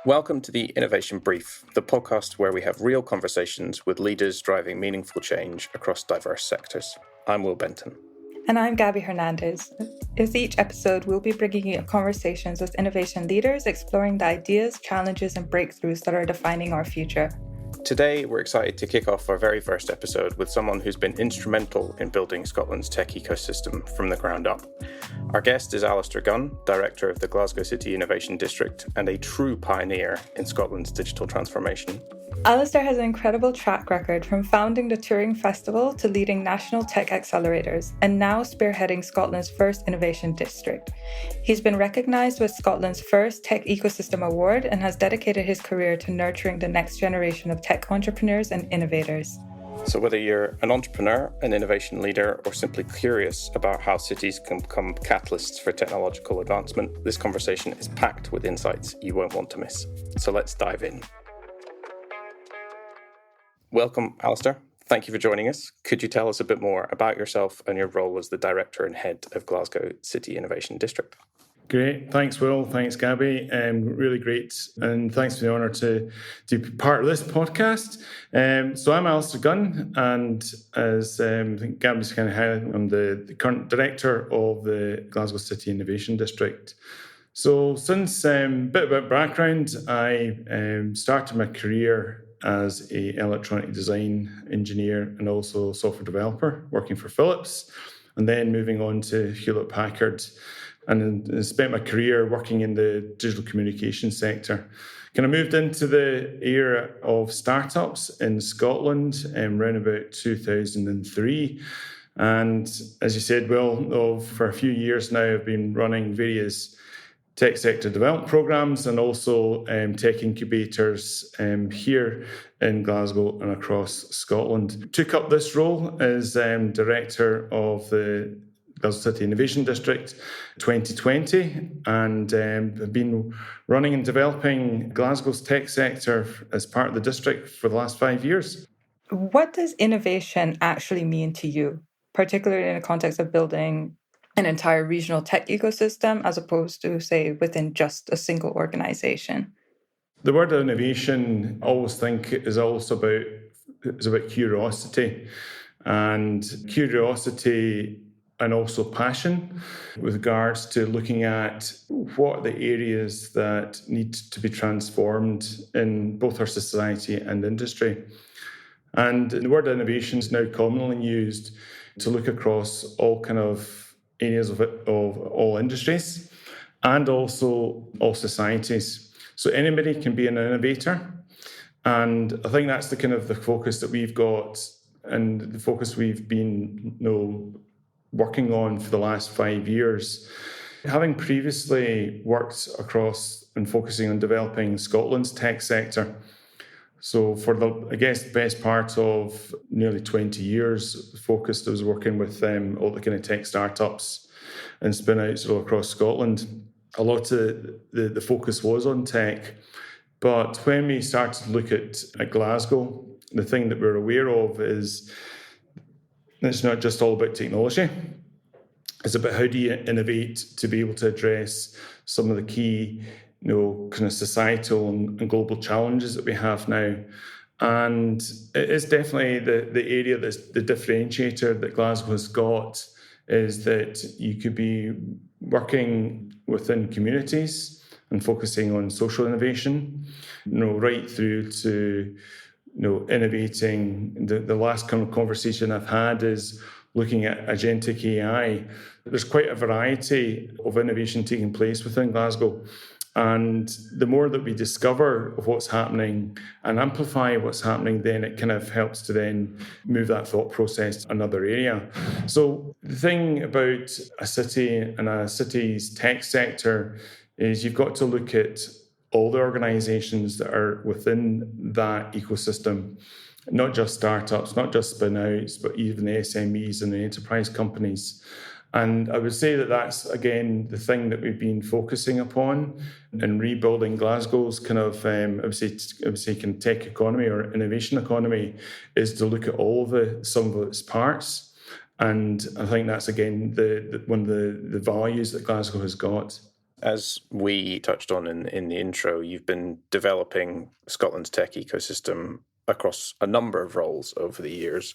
Welcome to the Innovation Brief, the podcast where we have real conversations with leaders driving meaningful change across diverse sectors. I'm Will Benton. And I'm Gabby Hernandez. With each episode, we'll be bringing you conversations with innovation leaders, exploring the ideas, challenges, and breakthroughs that are defining our future. Today, we're excited to kick off our very first episode with someone who's been instrumental in building Scotland's tech ecosystem from the ground up. Our guest is Alisdair Gunn, Director of the Glasgow City Innovation District and a true pioneer in Scotland's digital transformation. Alisdair has an incredible track record from founding the Turing Festival to leading national tech accelerators and now spearheading Scotland's first innovation district. He's been recognised with Scotland's first Tech Ecosystem Award and has dedicated his career to nurturing the next generation of tech entrepreneurs and innovators. So whether you're an entrepreneur, an innovation leader, or simply curious about how cities can become catalysts for technological advancement, this conversation is packed with insights you won't want to miss. So let's dive in. Welcome, Alisdair. Thank you for joining us. Could you tell us a bit more about yourself and your role as the Director and Head of Glasgow City Innovation District? Great. Thanks, Will. Thanks, Gabby. Really great. And thanks for the honour to be part of this podcast. So I'm Alisdair Gunn, and as I think Gabby's kind of highlighted, I'm the current Director of the Glasgow City Innovation District. So since a bit about background, I started my career as an electronic design engineer and also software developer working for Philips, and then moving on to Hewlett-Packard, and spent my career working in the digital communication sector. Kind of moved into the era of startups in Scotland around about 2003. And as you said, Will, for a few years now, I've been running various tech sector development programs and also tech incubators here in Glasgow and across Scotland. Took up this role as Director of the Glasgow City Innovation District 2020 and have been running and developing Glasgow's tech sector as part of the district for the last 5 years. What does innovation actually mean to you, particularly in the context of building an entire regional tech ecosystem as opposed to, say, within just a single organization? The word innovation, I always think, is also about curiosity and also passion with regards to looking at what are the areas that need to be transformed in both our society and industry. And the word innovation is now commonly used to look across all kind of areas of all industries and also all societies. So anybody can be an innovator. And I think that's the kind of the focus that we've got and the focus we've been working on for the last 5 years. Having previously worked across and focusing on developing Scotland's tech sector, so for the best part of nearly 20 years, focused, I was working with all the kind of tech startups and spin-outs all across Scotland. A lot of the focus was on tech. But when we started to look at Glasgow, the thing that we're aware of is it's not just all about technology. It's about how do you innovate to be able to address some of the key kind of societal and global challenges that we have now. And it is definitely the area that's the differentiator that Glasgow has got is that you could be working within communities and focusing on social innovation, right through to innovating. The last kind of conversation I've had is looking at agentic AI. There's quite a variety of innovation taking place within Glasgow. And the more that we discover of what's happening and amplify what's happening, then it kind of helps to then move that thought process to another area. So the thing about a city and a city's tech sector is you've got to look at all the organizations that are within that ecosystem, not just startups, not just spin-outs, but even the SMEs and the enterprise companies. And I would say that that's, again, the thing that we've been focusing upon in rebuilding Glasgow's kind of, I would say kind of tech economy or innovation economy, is to look at all of the sum of its parts. And I think that's, again, one of the values that Glasgow has got. As we touched on in the intro, you've been developing Scotland's tech ecosystem across a number of roles over the years.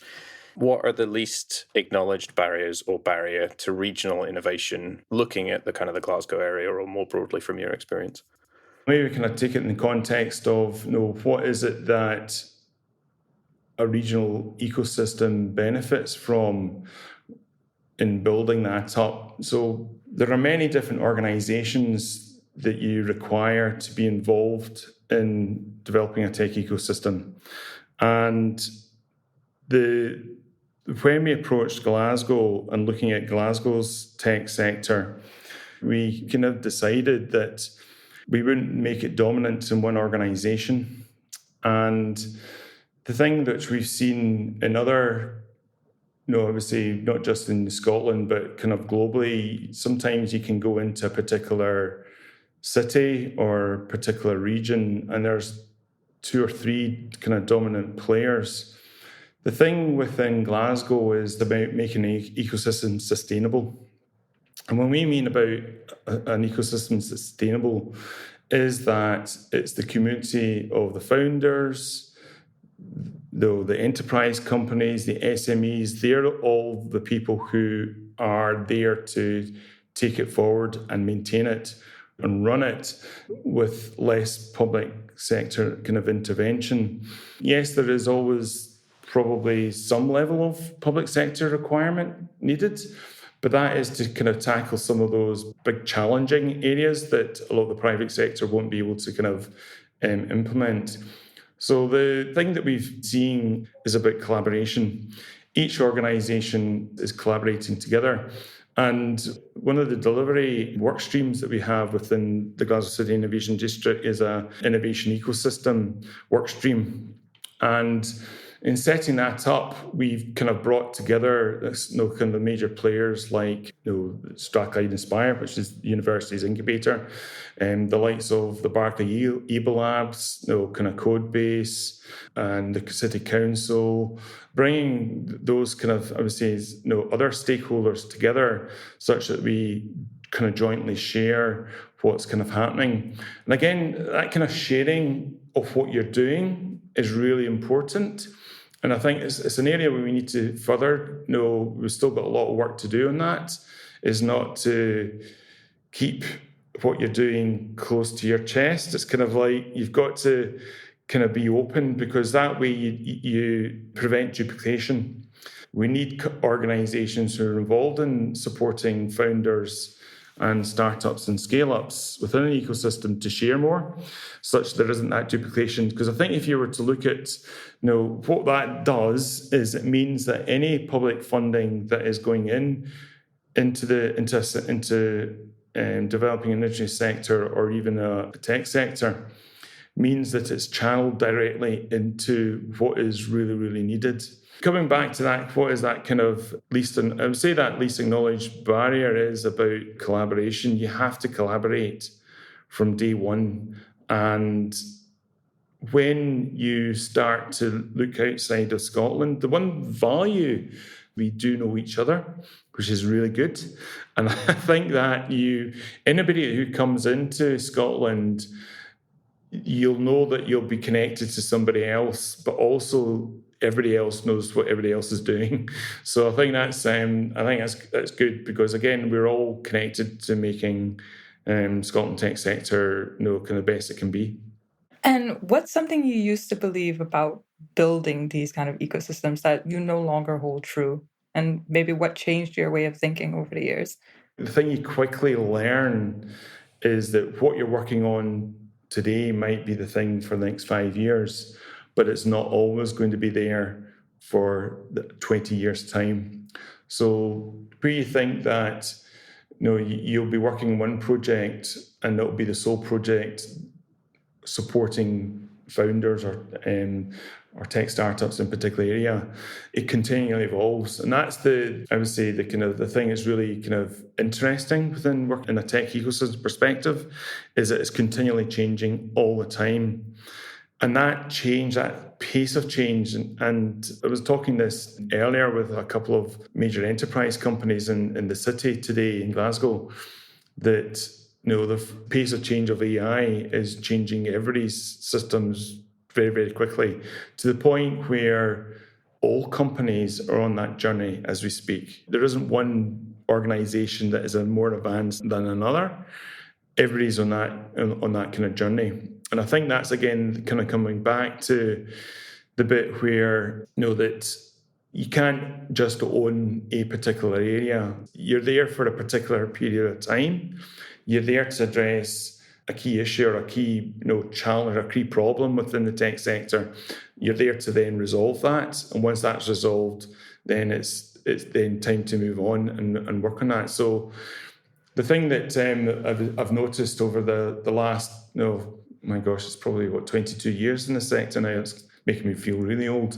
What are the least acknowledged barriers or barrier to regional innovation, looking at the kind of the Glasgow area or more broadly from your experience? Maybe we can take it in the context of, what is it that a regional ecosystem benefits from in building that up. So there are many different organizations that you require to be involved in developing a tech ecosystem. And when we approached Glasgow and looking at Glasgow's tech sector, we kind of decided that we wouldn't make it dominant in one organization. And the thing that we've seen in other, obviously not just in Scotland, but kind of globally, sometimes you can go into a particular city or particular region and there's 2 or 3 kind of dominant players. The thing within Glasgow is about making an ecosystem sustainable. And when we mean about an ecosystem sustainable, is that it's the community of the founders, the enterprise companies, the SMEs, they're all the people who are there to take it forward and maintain it and run it with less public sector kind of intervention. Yes, there is always probably some level of public sector requirement needed, but that is to kind of tackle some of those big challenging areas that a lot of the private sector won't be able to kind of implement. So the thing that we've seen is about collaboration. Each organisation is collaborating together. And one of the delivery work streams that we have within the Glasgow City Innovation District is an innovation ecosystem work stream. And in setting that up, we've kind of brought together kind of the major players like Strathclyde Inspire, which is the university's incubator, and the likes of the Barclay EBA Labs, kind of Codebase, and the City Council, bringing those kind of, I would say, other stakeholders together such that we kind of jointly share what's kind of happening. And again, that kind of sharing of what you're doing is really important. And I think it's an area where we need to further, we've still got a lot of work to do on that, is not to keep what you're doing close to your chest. It's kind of like you've got to kind of be open, because that way you prevent duplication. We need organizations who are involved in supporting founders and startups and scale-ups within an ecosystem to share more, such there isn't that duplication. Because I think if you were to look at, what that does is it means that any public funding that is going into developing an industry sector or even a tech sector means that it's channeled directly into what is really, really needed. Coming back to that, what is that kind of I would say that least acknowledged barrier is about collaboration. You have to collaborate from day one. And when you start to look outside of Scotland, the one value, we do know each other, which is really good. And I think that anybody who comes into Scotland, you'll know that you'll be connected to somebody else, but also everybody else knows what everybody else is doing. So I think that's good, because again, we're all connected to making Scotland tech sector kind of best it can be. And what's something you used to believe about building these kind of ecosystems that you no longer hold true? And maybe what changed your way of thinking over the years? The thing you quickly learn is that what you're working on today might be the thing for the next 5 years, but it's not always going to be there for 20 years' time. So where you think that you'll be working on one project and that'll be the sole project supporting founders or tech startups in a particular area, it continually evolves. And that's the thing that's really kind of interesting within work in a tech ecosystem perspective, is that it's continually changing all the time. And that pace of change, and I was talking this earlier with a couple of major enterprise companies in the city today in Glasgow, that the pace of change of AI is changing everybody's systems very, very quickly, to the point where all companies are on that journey as we speak. There isn't one organization that is more advanced than another. Everybody's on that kind of journey. And I think that's, again, kind of coming back to the bit where, that you can't just own a particular area. You're there for a particular period of time. You're there to address a key issue or a key challenge or a key problem within the tech sector. You're there to then resolve that. And once that's resolved, then it's then time to move on and work on that. So the thing that I've noticed over the last, my gosh, it's probably 22 years in the sector now. It's making me feel really old.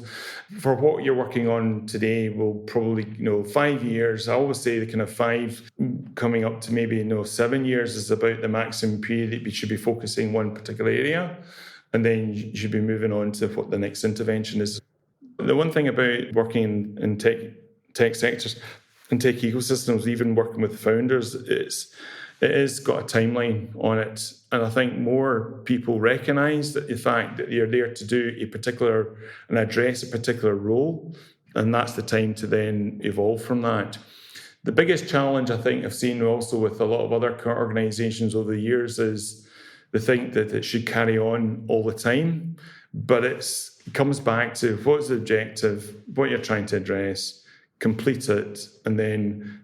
For what you're working on today will probably, 5 years. I always say the kind of 5 coming up to maybe 7 years is about the maximum period that you should be focusing one particular area. And then you should be moving on to what the next intervention is. The one thing about working in tech sectors and tech ecosystems, even working with founders, it has got a timeline on it. And I think more people recognise that the fact that you're there to do a particular and address a particular role, and that's the time to then evolve from that. The biggest challenge I think I've seen also with a lot of other organisations over the years is they think that it should carry on all the time, but it comes back to what's the objective, what you're trying to address, complete it, and then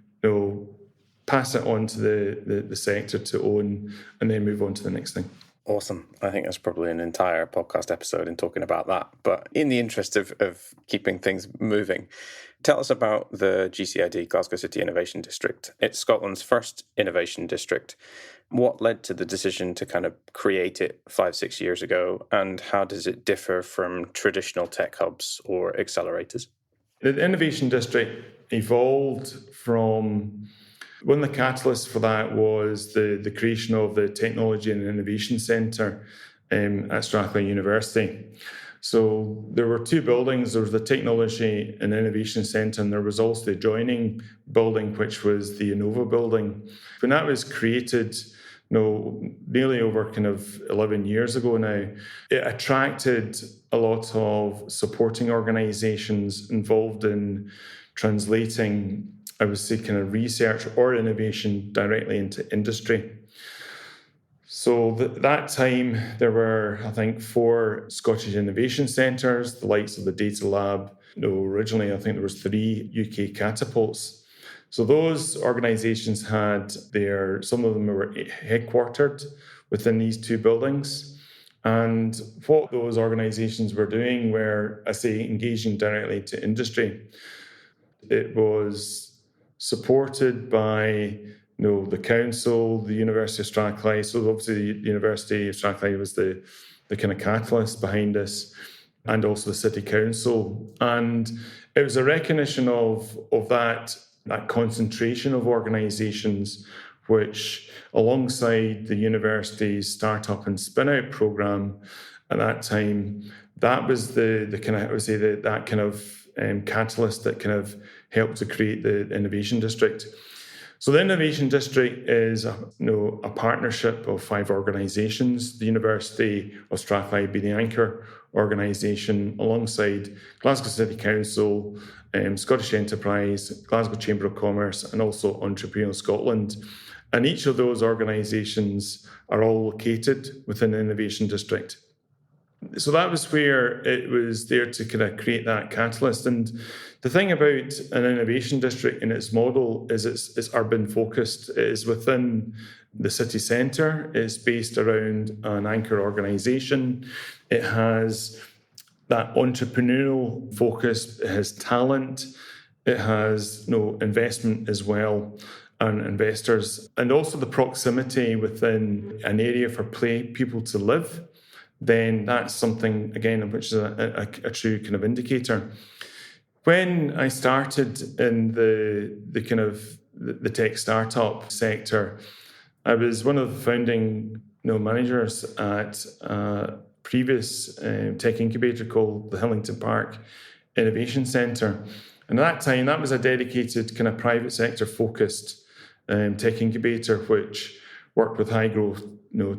pass it on to the sector to own, and then move on to the next thing. Awesome. I think that's probably an entire podcast episode in talking about that. But in the interest of keeping things moving, tell us about the GCID, Glasgow City Innovation District. It's Scotland's first innovation district. What led to the decision to kind of create it 5-6 years ago, and how does it differ from traditional tech hubs or accelerators? The innovation district evolved from... One of the catalysts for that was the creation of the Technology and Innovation Centre at Strathclyde University. So there were 2 buildings. There was the Technology and Innovation Centre, and there was also the adjoining building, which was the Innova building. When that was created, nearly over kind of 11 years ago now, it attracted a lot of supporting organisations involved in translating, I would say, kind of research or innovation directly into industry. So that time, there were, I think, 4 Scottish innovation centres, the likes of the Data Lab. Originally, I think there was 3 UK catapults. So those organisations had some of them were headquartered within these 2 buildings. And what those organisations were doing were, I say, engaging directly to industry. It was supported by the council, the University of Strathclyde. So obviously the University of Strathclyde was the kind of catalyst behind this, and also the City Council. And it was a recognition of that concentration of organisations, which alongside the university's startup and spin-out programme at that time, that was the kind of, I would say, that kind of catalyst that kind of helped to create the Innovation District. So the Innovation District is a partnership of 5 organisations, the University of Strathclyde being the anchor organisation, alongside Glasgow City Council, Scottish Enterprise, Glasgow Chamber of Commerce, and also Entrepreneurial Scotland. And each of those organisations are all located within the Innovation District. So that was where it was there to kind of create that catalyst. And the thing about an innovation district in its model is it's urban focused. It is within the city centre. It's based around an anchor organisation. It has that entrepreneurial focus. It has talent. It has investment as well, and investors. And also the proximity within an area for people to live. Then that's something, again, which is a true kind of indicator. When I started in the kind of the tech startup sector, I was one of the founding managers at a previous tech incubator called the Hillington Park Innovation Centre. And at that time, that was a dedicated kind of private sector focused tech incubator, which worked with high growth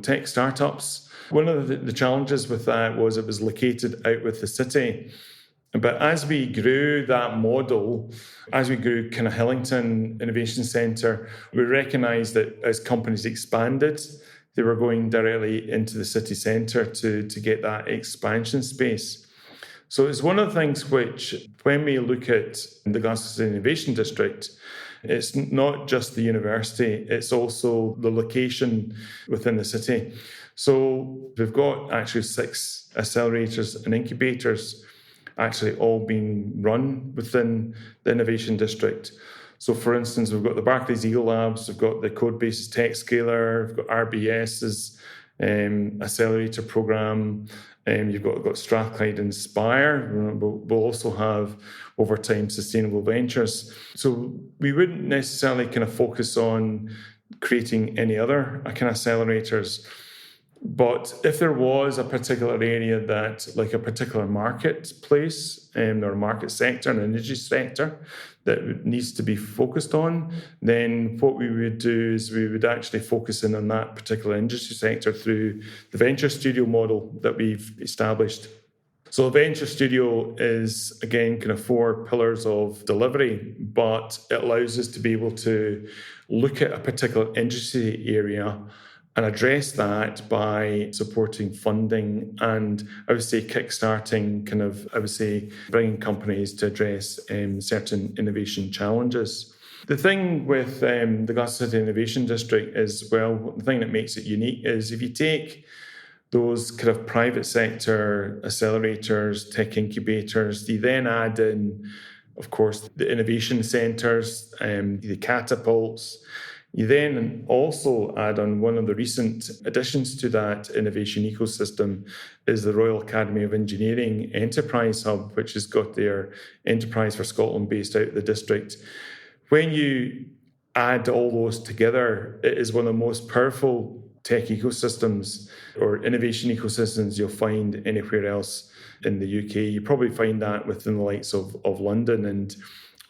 tech startups. One of the challenges with that was it was located out with the city. But as we grew that model, as we grew kind of Hillington Innovation Centre, we recognised that as companies expanded, they were going directly into the city centre to get that expansion space. So it's one of the things which, when we look at the Glasgow City Innovation District, it's not just the university, it's also the location within the city. So we've got actually 6 accelerators and incubators actually all being run within the Innovation District. So for instance, we've got the Barclays Eagle Labs, we've got the Codebase's Tech Scaler, we've got RBS's accelerator programme, you've got Strathclyde Inspire. We'll also have, over time, Sustainable Ventures. So we wouldn't necessarily kind of focus on creating any other kind of accelerators. But if there was a particular area that, like a particular marketplace or a market sector, an industry sector that needs to be focused on, then what we would do is we would actually focus in on that particular industry sector through the Venture Studio model that we've established. So the Venture Studio is, again, kind of 4 pillars of delivery, but it allows us to be able to look at a particular industry area and address that by supporting funding and, I would say, kickstarting kind of, I would say, bringing companies to address certain innovation challenges. The thing with the Glasgow City Innovation District is, well, the thing that makes it unique is if you take those kind of private sector accelerators, tech incubators, you then add in, of course, the innovation centres, the catapults. You then also add on one of the recent additions to that innovation ecosystem is the Royal Academy of Engineering Enterprise Hub, which has got their Enterprise for Scotland based out of the district. When you add all those together, it is one of the most powerful tech ecosystems or innovation ecosystems you'll find anywhere else in the UK. You probably find that within the likes of London. And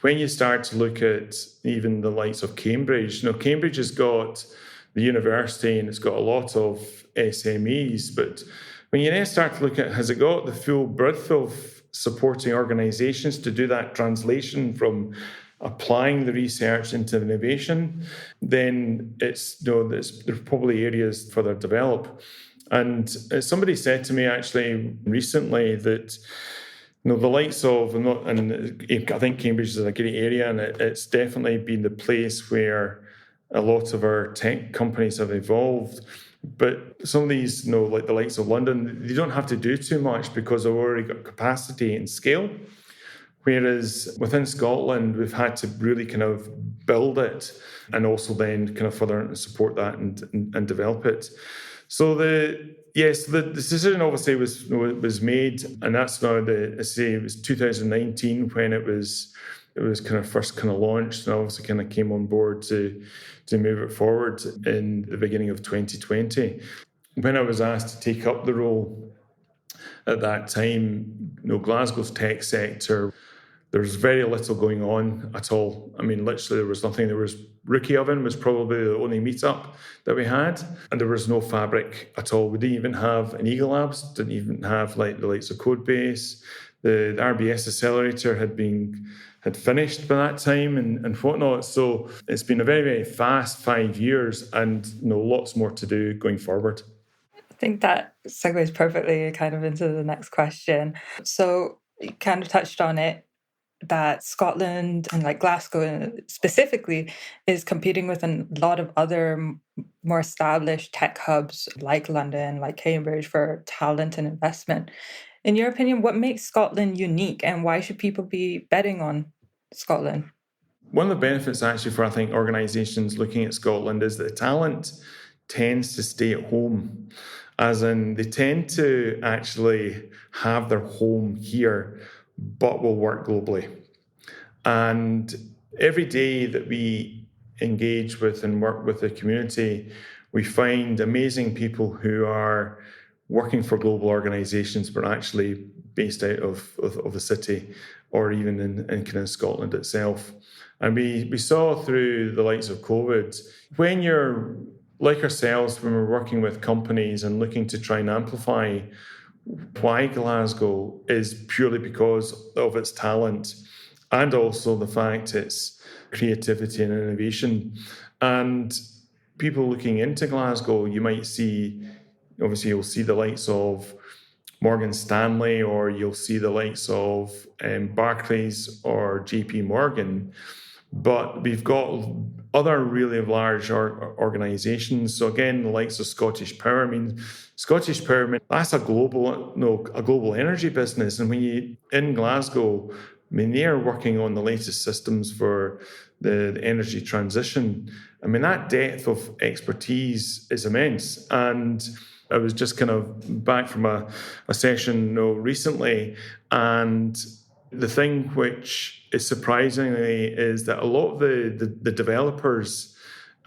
when you start to look at even the likes of Cambridge, Cambridge has got the university and it's got a lot of SMEs, but when you then start to look at, has it got the full breadth of supporting organisations to do that translation from applying the research into innovation, then there's probably areas further develop. And somebody said to me actually recently that the likes of, and I think Cambridge is a great area, and it's definitely been the place where a lot of our tech companies have evolved. But some of these, like the likes of London, they don't have to do too much because they've already got capacity and scale. Whereas within Scotland, we've had to really kind of build it and also then kind of further support that and develop it. So the decision obviously was made, and that's now it was 2019 when it was kind of first kind of launched, and obviously kind of came on board to move it forward in the beginning of 2020. When I was asked to take up the role at that time, Glasgow's tech sector, there was very little going on at all. I mean, literally there was nothing. There was Rookie Oven was probably the only meetup that we had, and there was no Fabric at all. We didn't even have an Eagle Labs, didn't even have like the likes of Codebase. The RBS accelerator had finished by that time and whatnot. So it's been a very, very fast 5 years and lots more to do going forward. I think that segues perfectly kind of into the next question. So you kind of touched on it, that Scotland and like Glasgow specifically is competing with a lot of other more established tech hubs like London, like Cambridge, for talent and investment. In your opinion, what makes Scotland unique and why should people be betting on Scotland? One of the benefits actually for, I think, organisations looking at Scotland is that talent tends to stay at home, as in they tend to actually have their home here but will work globally. And every day that we engage with and work with the community, we find amazing people who are working for global organisations but actually based out of the city or even in kind of Scotland itself. And we saw through the likes of COVID, when you're like ourselves, when we're working with companies and looking to try and amplify why Glasgow, is purely because of its talent and also the fact it's creativity and innovation. And people looking into Glasgow, you might see, obviously, you'll see the likes of Morgan Stanley, or you'll see the likes of Barclays or JP Morgan. But we've got other really large organisations. So again, the likes of Scottish Power. I mean, Scottish Power, that's a global energy business. And when you in Glasgow, I mean, they're working on the latest systems for the energy transition. I mean, that depth of expertise is immense. And I was just kind of back from a session recently, and the thing which is surprisingly is that a lot of the developers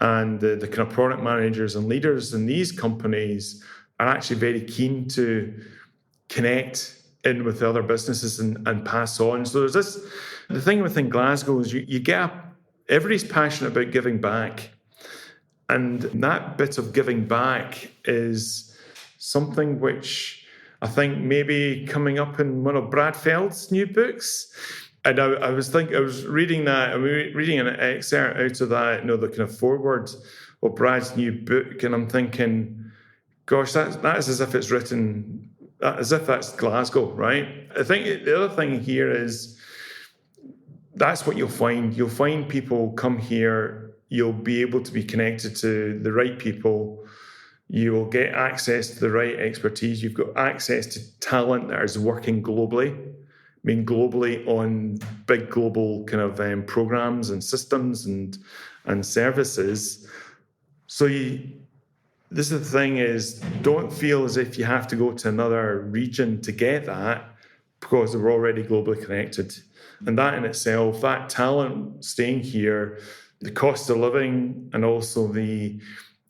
and the kind of product managers and leaders in these companies are actually very keen to connect in with the other businesses and pass on. So there's this, the thing within Glasgow is you get, everybody's passionate about giving back. And that bit of giving back is something which I think maybe coming up in one of Brad Feld's new books. And I was reading that, and we were reading an excerpt out of that, the kind of foreword of Brad's new book, and I'm thinking, gosh, that is as if it's written, as if that's Glasgow, right? I think the other thing here is that's what you'll find. You'll find people come here, you'll be able to be connected to the right people, you will get access to the right expertise, you've got access to talent that is working globally. I mean, globally on big global kind of programs and systems and services. So this is the thing is, don't feel as if you have to go to another region to get that, because we're already globally connected. And that in itself, that talent staying here, the cost of living, and also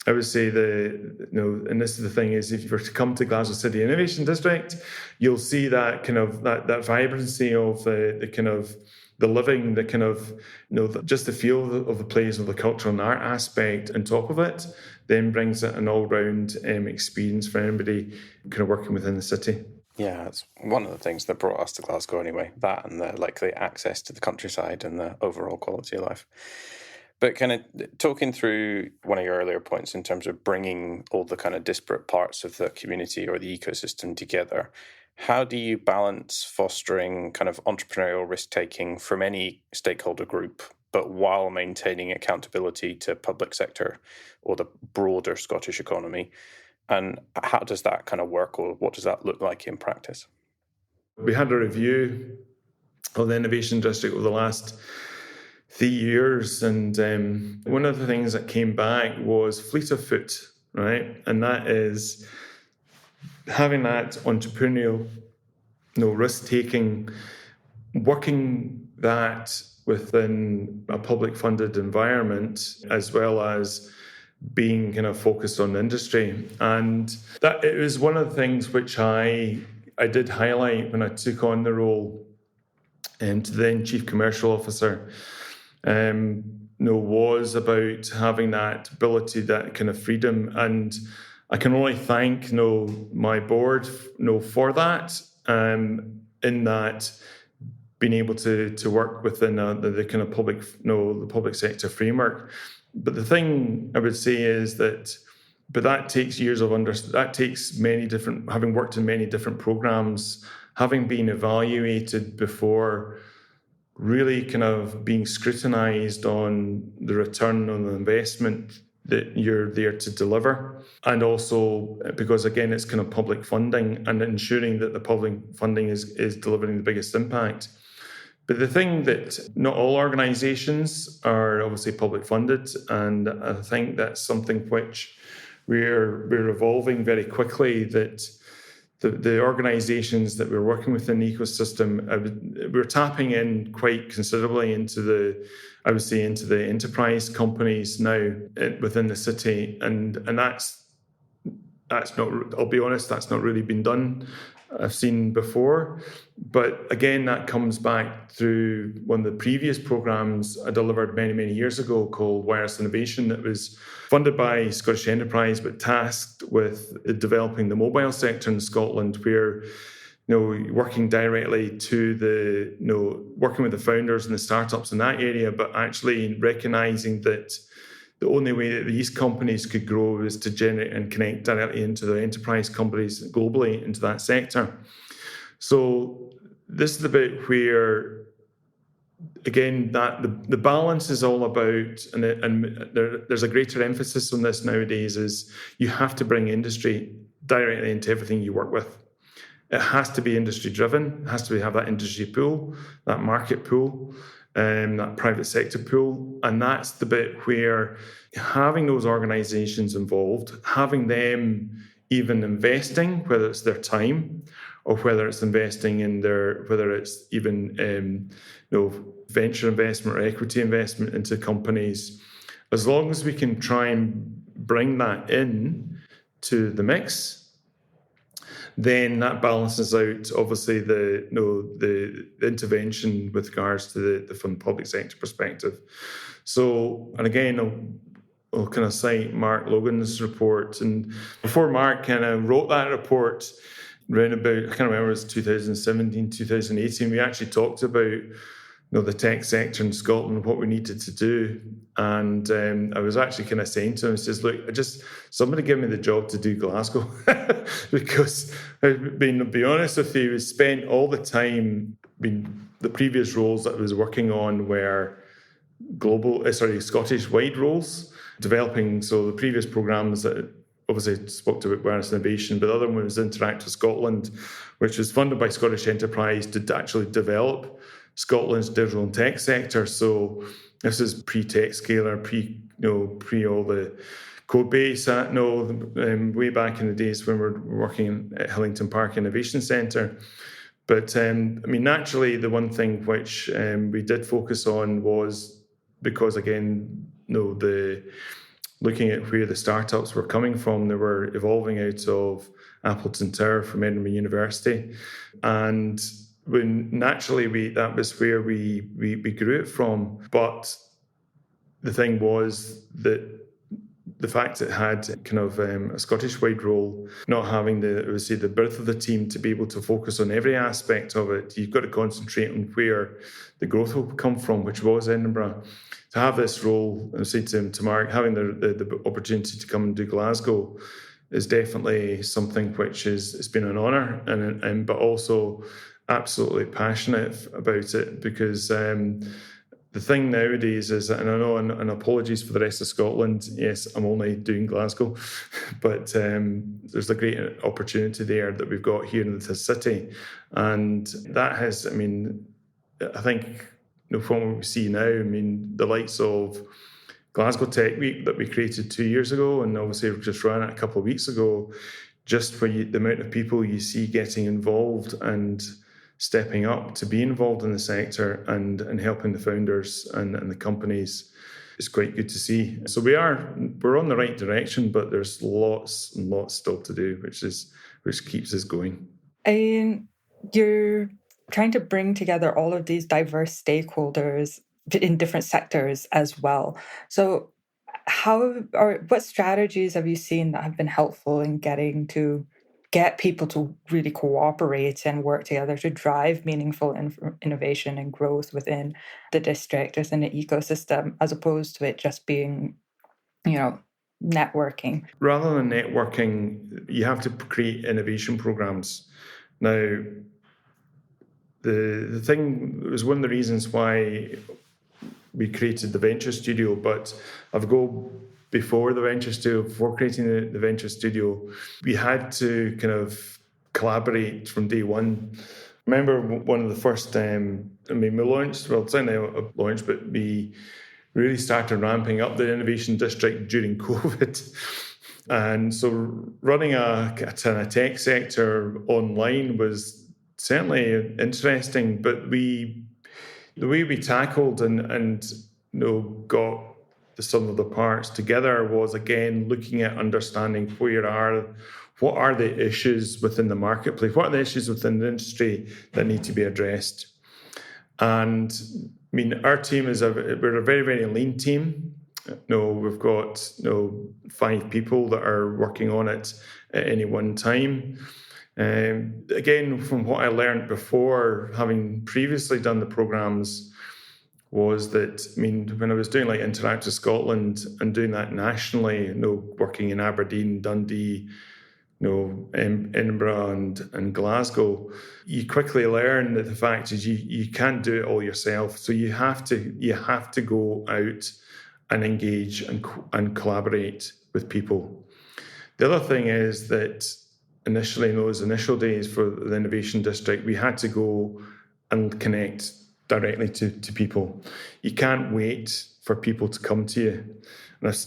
I would say and this is the thing is, if you were to come to Glasgow City Innovation District, you'll see that kind of that vibrancy of the kind of the living, the kind of just the feel of the place, of the cultural and art aspect on top of it, then brings it an all-round experience for anybody kind of working within the city. Yeah, it's one of the things that brought us to Glasgow anyway, that and the access to the countryside and the overall quality of life. But kind of talking through one of your earlier points in terms of bringing all the kind of disparate parts of the community or the ecosystem together, how do you balance fostering kind of entrepreneurial risk-taking from any stakeholder group, but while maintaining accountability to public sector or the broader Scottish economy? And how does that kind of work, or what does that look like in practice? We had a review of the Innovation District over the last 3 years, and one of the things that came back was fleet of foot, right? And that is having that entrepreneurial, risk-taking, working that within a public-funded environment, as well as being kind of focused on industry. And that it was one of the things which I did highlight when I took on the role to the then Chief Commercial Officer, was about having that ability, that kind of freedom. And I can only thank my board for that, in that being able to work within the kind of public the public sector framework. But the thing I would say is that takes years of that takes many different, having worked in many different programs, having been evaluated before, really kind of being scrutinized on the return on the investment that you're there to deliver. And also because, again, it's kind of public funding and ensuring that the public funding is delivering the biggest impact. But the thing that not all organisations are obviously public funded, and I think that's something which we're evolving very quickly, that the organisations that we're working with in the ecosystem, we're tapping in quite considerably into the enterprise companies now within the city, and that's not, I'll be honest, that's not really been done I've seen before. But again, that comes back through one of the previous programs I delivered many, many years ago called Wireless Innovation, that was funded by Scottish Enterprise, but tasked with developing the mobile sector in Scotland, where working directly to working with the founders and the startups in that area, but actually recognizing that the only way that these companies could grow is to generate and connect directly into the enterprise companies globally into that sector. So this is the bit where, again, that the balance is all about, and there's a greater emphasis on this nowadays, is you have to bring industry directly into everything you work with. It has to be industry driven. It has to have that industry pool, that market pool, that private sector pool. And that's the bit where having those organizations involved, having them even investing, whether it's their time or whether it's investing in whether it's even venture investment or equity investment into companies, as long as we can try and bring that in to the mix, then that balances out, obviously, the intervention with regards to from the public sector perspective. So, and again, I'll kind of cite Mark Logan's report. And before Mark kind of wrote that report, around about, I can't remember, it was 2017, 2018, we actually talked about the tech sector in Scotland, what we needed to do. And I was actually kind of saying to him, says, look, somebody give me the job to do Glasgow. Because, to be honest with you, we spent all the time, the previous roles that I was working on were Scottish-wide roles, developing, so the previous programmes that obviously spoke about wireless innovation, but the other one was Interact with Scotland, which was funded by Scottish Enterprise to actually develop Scotland's digital and tech sector. So this is pre-tech scaler, pre all the code base. Way back in the days when we were working at Hillington Park Innovation Centre. But naturally, the one thing which we did focus on was, because again, looking at where the startups were coming from, they were evolving out of Appleton Tower from Edinburgh University, and that was where we grew it from. But the thing was that the fact it had kind of a Scottish-wide role, not having the birth of the team to be able to focus on every aspect of it, you've got to concentrate on where the growth will come from, which was Edinburgh. To have this role, I say to Mark, having the opportunity to come and do Glasgow is definitely something which it's been an honour, and but also absolutely passionate about it, because the thing nowadays is, and I know, and apologies for the rest of Scotland, yes, I'm only doing Glasgow, but there's a great opportunity there that we've got here in the city, and that has, I think, from what we see now, the likes of Glasgow Tech Week that we created 2 years ago, and obviously we've just ran it a couple of weeks ago, just for the amount of people you see getting involved and stepping up to be involved in the sector and helping the founders and the companies, is quite good to see. So we're on the right direction, but there's lots and lots still to do, which keeps us going. You're trying to bring together all of these diverse stakeholders in different sectors as well. So what strategies have you seen that have been helpful in get people to really cooperate and work together to drive meaningful innovation and growth within the district, within the ecosystem, as opposed to it just being, networking? Rather than networking, you have to create innovation programs. Now, the thing was one of the reasons why we created the Venture Studio, but before creating the Venture Studio, we had to kind of collaborate from day one. I remember one of the first, we launched, well, it's not a launch, but we really started ramping up the Innovation District during COVID. And so running a tech sector online was certainly interesting, but the way we tackled and got the sum of the parts together was, again, looking at understanding what are the issues within the marketplace? What are the issues within the industry that need to be addressed? And I mean, our team we're a very, very lean team. We've got 5 people that are working on it at any one time. Again, from what I learned before, having previously done the programs, was that, I mean, when I was doing like Interactive Scotland and doing that nationally, working in Aberdeen, Dundee, Edinburgh and Glasgow, you quickly learn that the fact is you can't do it all yourself. So you have to go out and engage and collaborate with people. The other thing is that initially, in those initial days for the Innovation District, we had to go and connect directly to people. You can't wait for people to come to you. And that's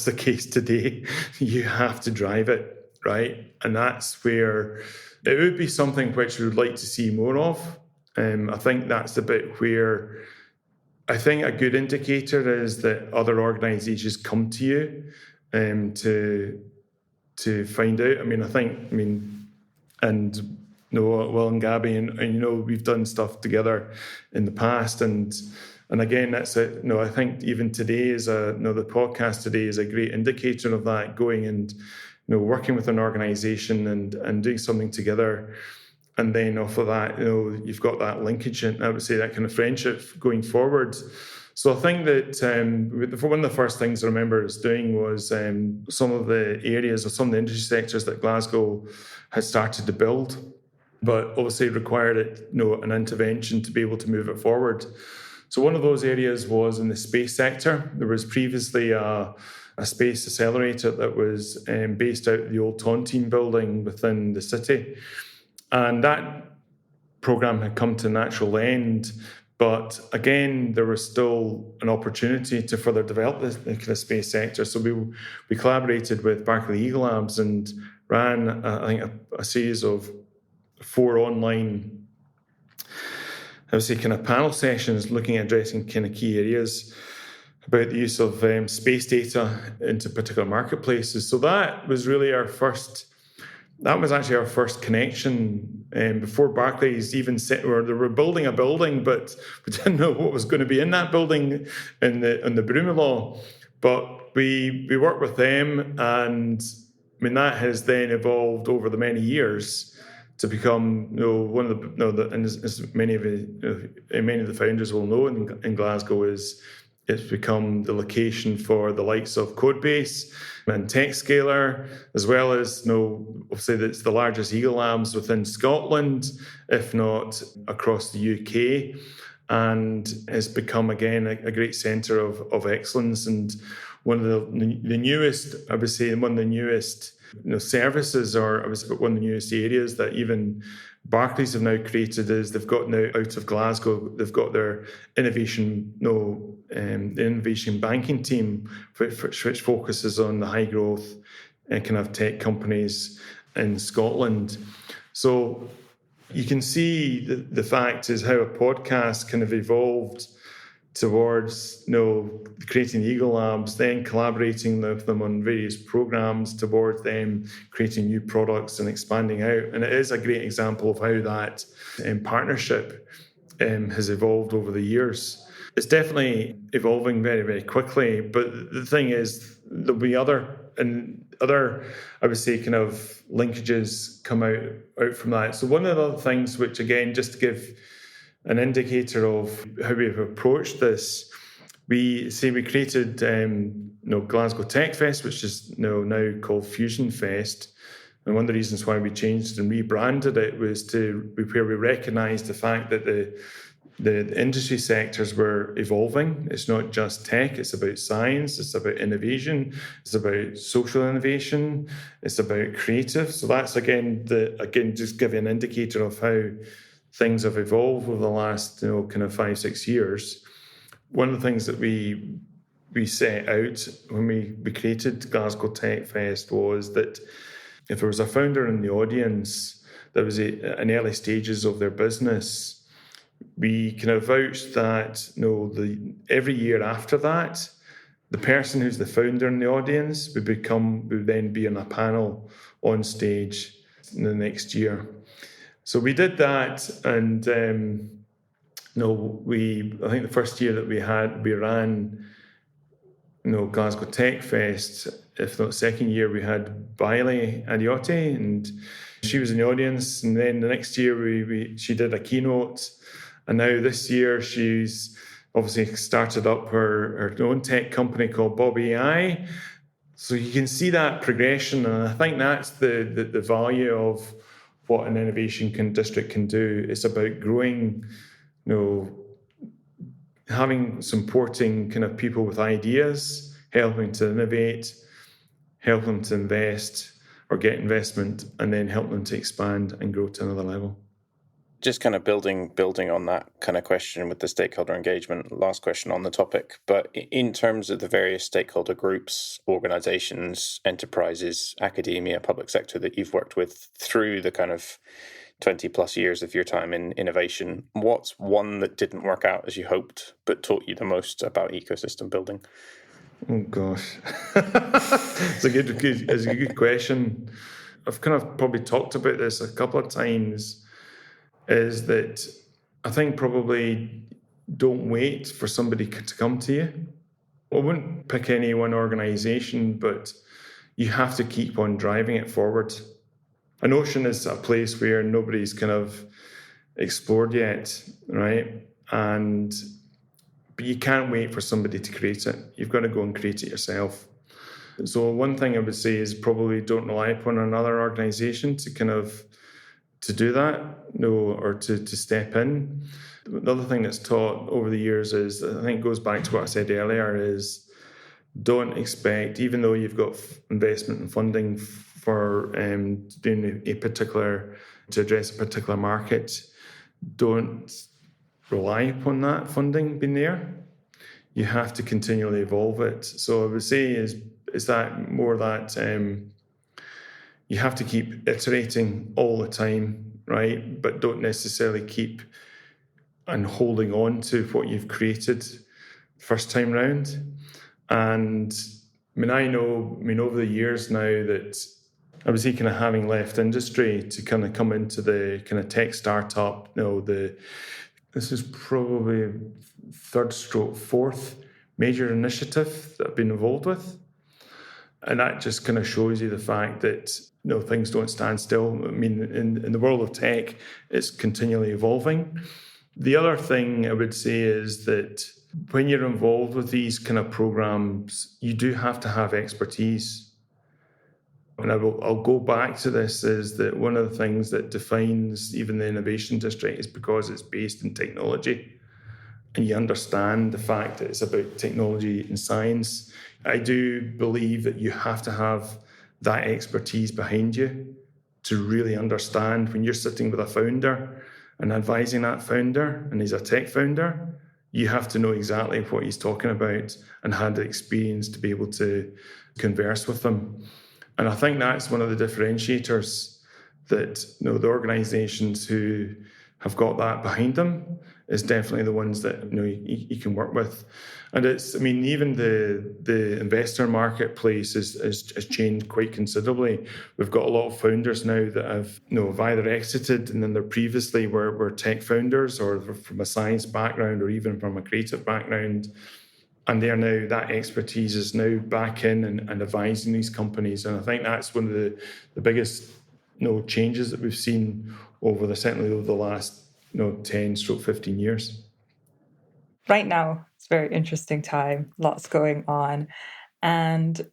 the case today. You have to drive it, right? And that's where it would be something which we would like to see more of. I think that's the bit where I think a good indicator is that other organisations come to you to find out. Will and Gabby, and we've done stuff together in the past, and again, that's it. I think even today the podcast today is a great indicator of that. Going and working with an organisation and doing something together, and then off of that, you've got that linkage, and I would say that kind of friendship going forward. So I think that one of the first things I remember us doing was some of the areas or some of the industry sectors that Glasgow had started to build, but obviously required an intervention to be able to move it forward. So one of those areas was in the space sector. There was previously a space accelerator that was based out of the old Tontine building within the city. And that programme had come to natural end. But again, there was still an opportunity to further develop the kind of space sector. So we collaborated with Berkeley Eagle Labs and ran, a series of 4 online, I would say, kind of panel sessions looking at addressing kind of key areas about the use of space data into particular marketplaces. So that was really actually our first connection before Barclays even they were building a building, but we didn't know what was going to be in that building in the Broomielaw. But we worked with them, and I mean that has then evolved over the many years to become one of and as many of the founders will know in Glasgow it's become the location for the likes of Codebase and TechScaler, as well as obviously it's the largest Eagle Labs within Scotland, if not across the UK, and has become again a great centre of excellence, and one of the newest, I would say, one of the newest services, or I was one of the newest areas that even Barclays have now created is they've got now out of Glasgow, they've got their innovation banking team, which focuses on the high growth kind of tech companies in Scotland. So you can see the fact is how a podcast kind of evolved towards creating the Eagle Labs, then collaborating with them on various programs, towards them creating new products and expanding out. And it is a great example of how that partnership has evolved over the years. It's definitely evolving very, very quickly, but the thing is there'll be other, I would say, kind of linkages come out from that. So one of the other things, which again, just to give an indicator of how we've approached this, we created Glasgow Tech Fest, which is now called Fusion Fest. And one of the reasons why we changed and rebranded it was where we recognised the fact that the industry sectors were evolving. It's not just tech, it's about science, it's about innovation, it's about social innovation, it's about creative. So that's again just give you an indicator of how things have evolved over the last kind of 5-6 years. One of the things that we set out when we created Glasgow Tech Fest was that if there was a founder in the audience that was in early stages of their business, we kind of vouched that every year after that, the person who's the founder in the audience would then be on a panel on stage in the next year. So we did that, and I think the first year that we ran Glasgow Tech Fest. If not second year, we had Bailey Adiotti, and she was in the audience. And then the next year, she did a keynote. And now this year, she's obviously started up her own tech company called Bob AI. So you can see that progression, and I think that's the value of what an innovation district can do. It's about growing, supporting kind of people with ideas, helping to innovate, help them to invest or get investment, and then help them to expand and grow to another level. Just kind of building on that kind of question with the stakeholder engagement, last question on the topic, but in terms of the various stakeholder groups, organizations, enterprises, academia, public sector that you've worked with through the kind of 20 plus years of your time in innovation, what's one that didn't work out as you hoped, but taught you the most about ecosystem building? Oh gosh, it's a good question. I've kind of probably talked about this a couple of times, is that I think probably don't wait for somebody to come to you. I wouldn't pick any one organization, but you have to keep on driving it forward. An ocean is a place where nobody's kind of explored yet, right? But you can't wait for somebody to create it. You've got to go and create it yourself. So one thing I would say is probably don't rely upon another organization to do that, or to step in. The other thing that's taught over the years is, I think goes back to what I said earlier, is don't expect, even though you've got investment and funding for doing to address a particular market, don't rely upon that funding being there. You have to continually evolve it. So I would say is that more that you have to keep iterating all the time, right? But don't necessarily keep and holding on to what you've created first time round. And I know over the years now that I was kind of having left industry to kind of come into the kind of tech startup. This is probably fourth major initiative that I've been involved with. And that just kind of shows you the fact that things don't stand still. In the world of tech, it's continually evolving. The other thing I would say is that when you're involved with these kind of programs, you do have to have expertise. And I'll go back to this, is that one of the things that defines even the innovation district is because it's based in technology. And you understand the fact that it's about technology and science. I do believe that you have to have that expertise behind you to really understand when you're sitting with a founder and advising that founder, and he's a tech founder, you have to know exactly what he's talking about and had the experience to be able to converse with them. And I think that's one of the differentiators, that the organizations who have got that behind them is definitely the ones that you can work with. And even the investor marketplace has changed quite considerably. We've got a lot of founders now that have either exited and then they previously were tech founders, or from a science background, or even from a creative background. And that expertise is now back in and advising these companies. And I think that's one of the biggest changes that we've seen certainly over the last 10-15 years. Right now, it's a very interesting time, lots going on. And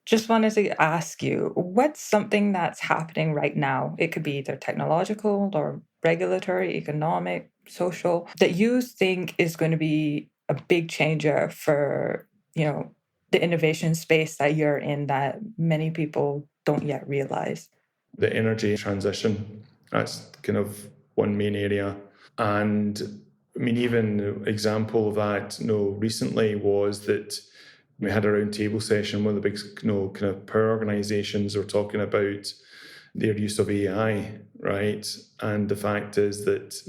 just wanted to ask you, what's something that's happening right now? It could be either technological or regulatory, economic, social, that you think is going to be a big changer for, the innovation space that you're in that many people don't yet realize? The energy transition, that's kind of one main area. And even example of that, recently was that we had a roundtable session. One of the big, kind of power organizations were talking about their use of AI, right? And the fact is that,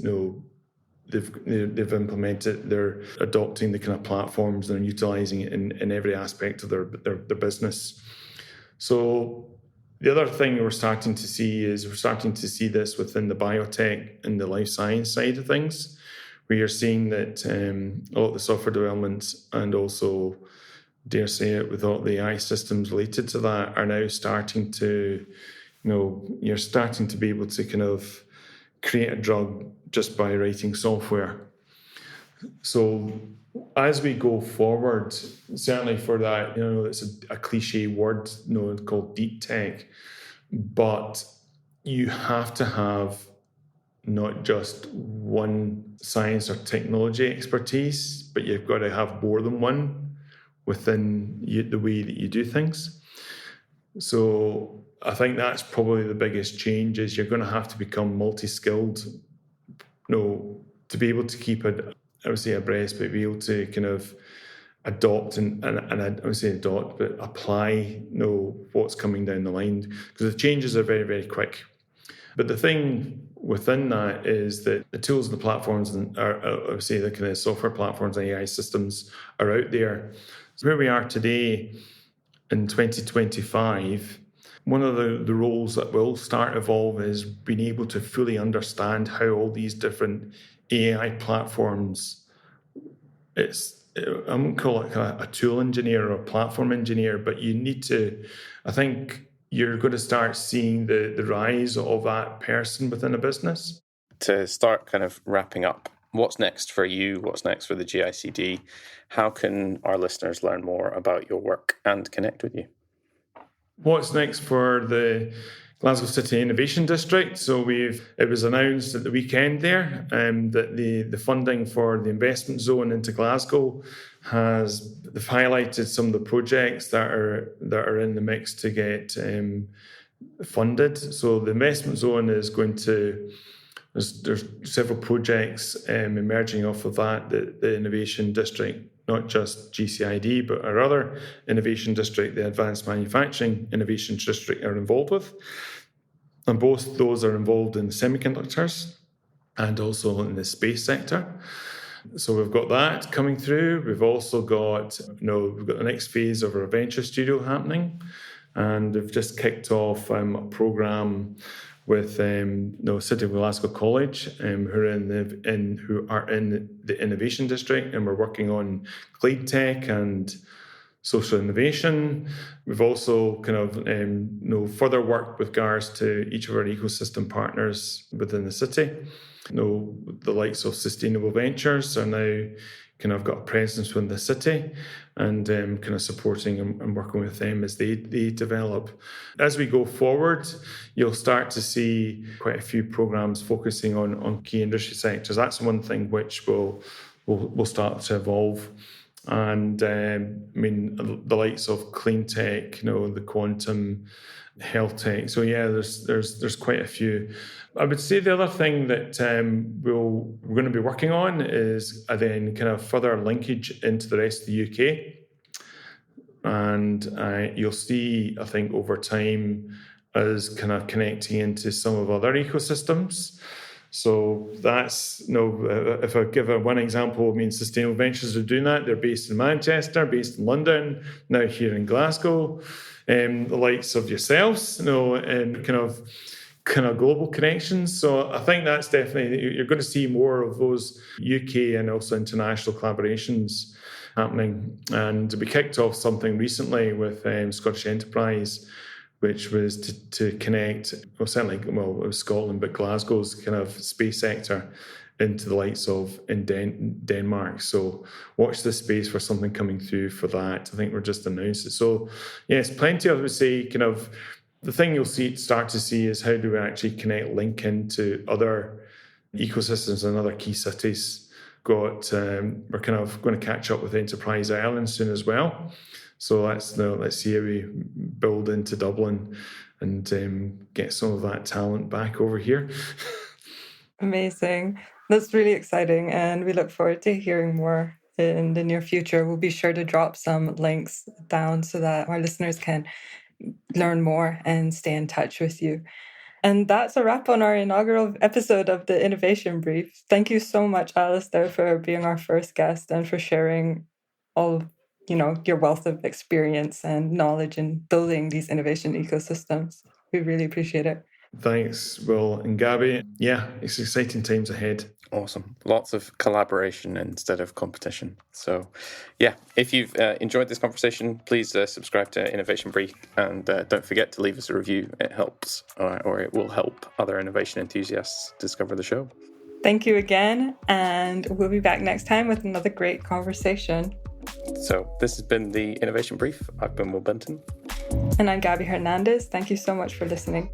they've implemented. They're adopting the kind of platforms and utilising it in every aspect of their business. So the other thing we're starting to see this within the biotech and the life science side of things, where you're seeing that a lot of the software development and also, dare say it, with all the AI systems related to that are now starting to, you're starting to be able to kind of create a drug just by writing software. So as we go forward, certainly for that, it's a cliche word, called deep tech, but you have to have not just one science or technology expertise, but you've got to have more than one within the way that you do things. So I think that's probably the biggest change, is you're going to have to become multi-skilled, to be able to keep it, I would say, abreast, but be able to kind of adopt and I would say adopt, but apply, what's coming down the line, because the changes are very, very quick. But the thing within that is that the tools and the platforms are, I would say, the kind of software platforms and AI systems are out there. So where we are today in 2025, one of the roles that will start evolve is being able to fully understand how all these different AI platforms, I won't call it a tool engineer or a platform engineer, but you need to, I think you're going to start seeing the rise of that person within a business. To start kind of wrapping up, what's next for you? What's next for the GICD? How can our listeners learn more about your work and connect with you? What's next for the Glasgow City Innovation District? So it was announced at the weekend there that the funding for the investment zone into Glasgow they've highlighted some of the projects that are in the mix to get funded. So the investment zone is going to, there's several projects emerging off of that the Innovation District, not just GCID, but our other Innovation District, the Advanced Manufacturing Innovation District, are involved with. And both those are involved in semiconductors and also in the space sector. So we've got that coming through. We've also got, we've got the next phase of our venture studio happening. And we've just kicked off a programme with City of Glasgow College, who are in the Innovation District, and we're working on clean tech and social innovation. We've also kind of further worked with regards to each of our ecosystem partners within the city. The likes of Sustainable Ventures are now kind of got a presence within the city, and kind of supporting and working with them as they develop. As we go forward, you'll start to see quite a few programs focusing on key industry sectors. That's one thing which will start to evolve. And the likes of clean tech, the quantum, health tech. So yeah, there's quite a few. I would say the other thing that we're going to be working on is then kind of further linkage into the rest of the UK. And you'll see, I think, over time, us kind of connecting into some of other ecosystems. So that's, if I give one example, Sustainable Ventures are doing that. They're based in Manchester, based in London, now here in Glasgow. The likes of yourselves, and kind of global connections. So I think that's definitely, you're going to see more of those UK and also international collaborations happening. And we kicked off something recently with Scottish Enterprise, which was to connect, it was Scotland, but Glasgow's kind of space sector into the likes of in Denmark. So watch this space for something coming through for that. I think we're just announced it. So yes, plenty, I would say, kind of the thing you'll start to see is how do we actually link into other ecosystems and other key cities. We're kind of going to catch up with Enterprise Ireland soon as well. So let's see how we build into Dublin and get some of that talent back over here. Amazing. That's really exciting, and we look forward to hearing more in the near future. We'll be sure to drop some links down so that our listeners can learn more and stay in touch with you. And that's a wrap on our inaugural episode of the Innovation Brief. Thank you so much, Alisdair, for being our first guest and for sharing all of, your wealth of experience and knowledge in building these innovation ecosystems. We really appreciate it. Thanks, Will and Gabby. Yeah, it's exciting times ahead. Awesome. Lots of collaboration instead of competition. So, yeah, if you've enjoyed this conversation, please subscribe to Innovation Brief, and don't forget to leave us a review. It helps, or it will help other innovation enthusiasts discover the show. Thank you again, and we'll be back next time with another great conversation. So this has been the Innovation Brief. I've been Will Benton. And I'm Gabby Hernandez. Thank you so much for listening.